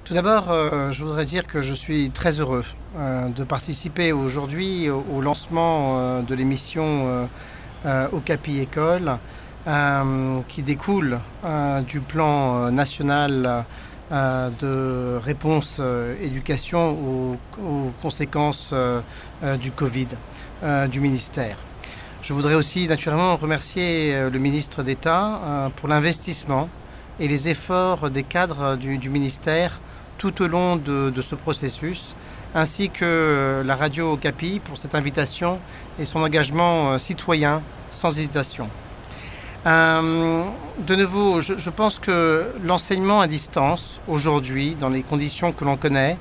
Tout d'abord, je voudrais dire que je suis très heureux de participer aujourd'hui au lancement de l'émission Okapi École qui découle du plan national de réponse éducation aux conséquences du Covid du ministère. Je voudrais aussi naturellement remercier le ministre d'État pour l'investissement et les efforts des cadres du ministère tout au long de ce processus, ainsi que la radio Okapi pour cette invitation et son engagement citoyen sans hésitation. De nouveau, je pense que l'enseignement à distance, aujourd'hui, dans les conditions que l'on connaît,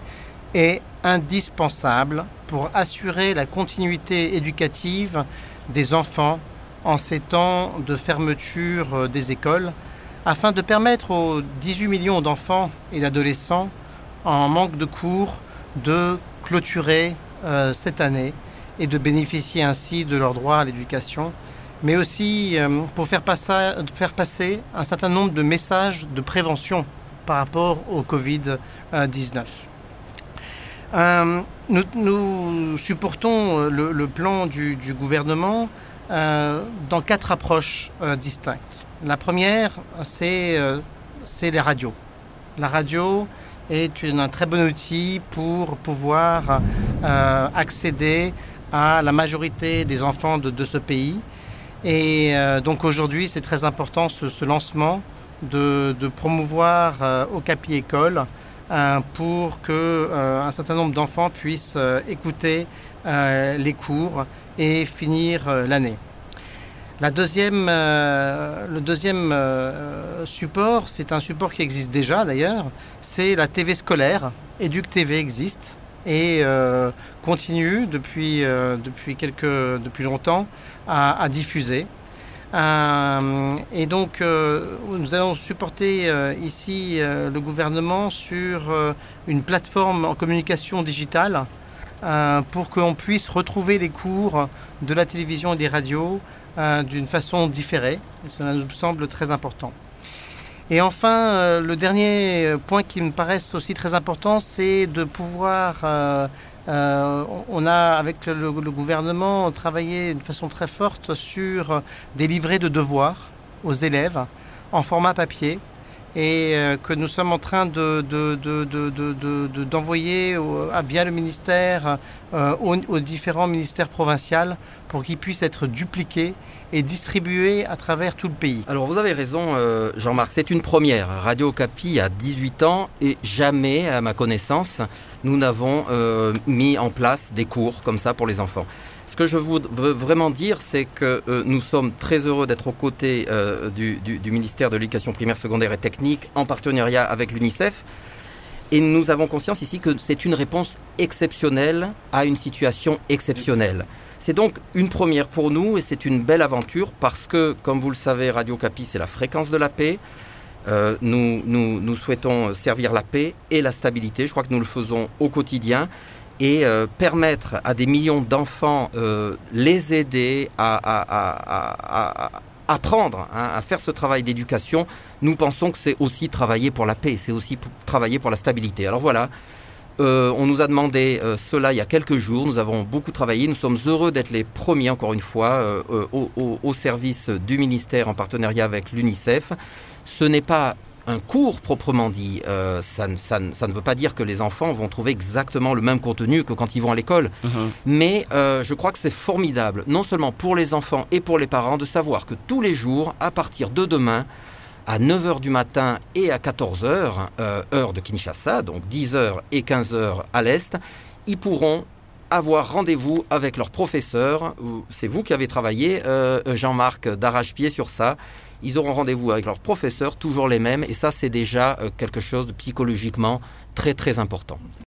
est indispensable pour assurer la continuité éducative des enfants en ces temps de fermeture des écoles, afin de permettre aux 18 millions d'enfants et d'adolescents en manque de cours de clôturer cette année et de bénéficier ainsi de leur droit à l'éducation, mais aussi pour faire passer un certain nombre de messages de prévention par rapport au Covid-19. Nous supportons le plan du gouvernement dans 4 approches distinctes. La première, c'est les radios. La radio est un très bon outil pour pouvoir accéder à la majorité des enfants de ce pays. Et donc aujourd'hui, c'est très important ce lancement de promouvoir Okapi École pour qu'un certain nombre d'enfants puissent écouter les cours et finir l'année. Le deuxième support, c'est un support qui existe déjà d'ailleurs, c'est la TV scolaire. Éduc TV existe et continue depuis longtemps à diffuser. Et donc nous allons supporter ici le gouvernement sur une plateforme en communication digitale pour qu'on puisse retrouver les cours de la télévision et des radios d'une façon différée. Et cela nous semble très important. Et enfin, le dernier point qui me paraît aussi très important, c'est de pouvoir... on a, avec le gouvernement, travaillé d'une façon très forte sur des livrets de devoirs aux élèves en format papier et que nous sommes en train d'envoyer via le ministère aux différents ministères provinciaux pour qu'ils puissent être dupliqués et distribués à travers tout le pays. Alors vous avez raison Jean-Marc, c'est une première. Radio Okapi a 18 ans et jamais, à ma connaissance, nous n'avons mis en place des cours comme ça pour les enfants. Ce que je veux vraiment dire, c'est que nous sommes très heureux d'être aux côtés du ministère de l'Éducation primaire, secondaire et technique en partenariat avec l'UNICEF. Et nous avons conscience ici que c'est une réponse exceptionnelle à une situation exceptionnelle. C'est donc une première pour nous et c'est une belle aventure parce que, comme vous le savez, Radio Okapi, c'est la fréquence de la paix. Nous souhaitons servir la paix et la stabilité. Je crois que nous le faisons au quotidien. Et permettre à des millions d'enfants, les aider à apprendre, à faire ce travail d'éducation, nous pensons que c'est aussi travailler pour la paix, c'est aussi travailler pour la stabilité. Alors voilà, on nous a demandé cela il y a quelques jours, nous avons beaucoup travaillé, nous sommes heureux d'être les premiers, encore une fois, au service du ministère en partenariat avec l'UNICEF. Ce n'est pas un cours proprement dit, ça ne veut pas dire que les enfants vont trouver exactement le même contenu que quand ils vont à l'école. Mais je crois que c'est formidable, non seulement pour les enfants et pour les parents, de savoir que tous les jours, à partir de demain, à 9h du matin et à 14h, heure de Kinshasa, donc 10h et 15h à l'Est, ils pourront avoir rendez-vous avec leur professeur. C'est vous qui avez travaillé, Jean-Marc, d'arrache-pied sur ça. Ils auront rendez-vous avec leurs professeurs, toujours les mêmes, et ça c'est déjà quelque chose de psychologiquement très très important.